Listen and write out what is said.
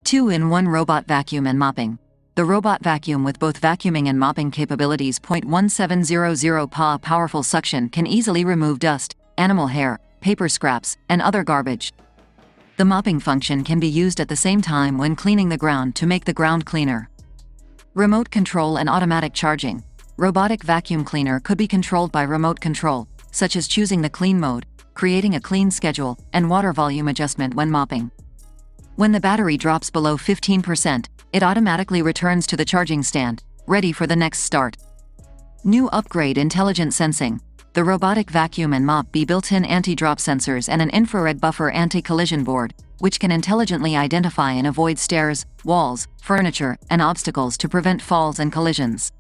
2-in-1 Robot Vacuum and Mopping. The robot vacuum with both vacuuming and mopping capabilities. 1700 Pa powerful suction can easily remove dust, animal hair, paper scraps, and other garbage. The mopping function can be used at the same time when cleaning the ground to make the ground cleaner. Remote control and automatic charging. Robotic vacuum cleaner could be controlled by remote control, such as choosing the clean mode, creating a clean schedule, and water volume adjustment when mopping. When the battery drops below 15%, it automatically returns to the charging stand, ready for the next start. New upgrade: intelligent sensing. The robotic vacuum and mop be built-in anti-drop sensors and an infrared buffer anti-collision board, which can intelligently identify and avoid stairs, walls, furniture, and obstacles to prevent falls and collisions.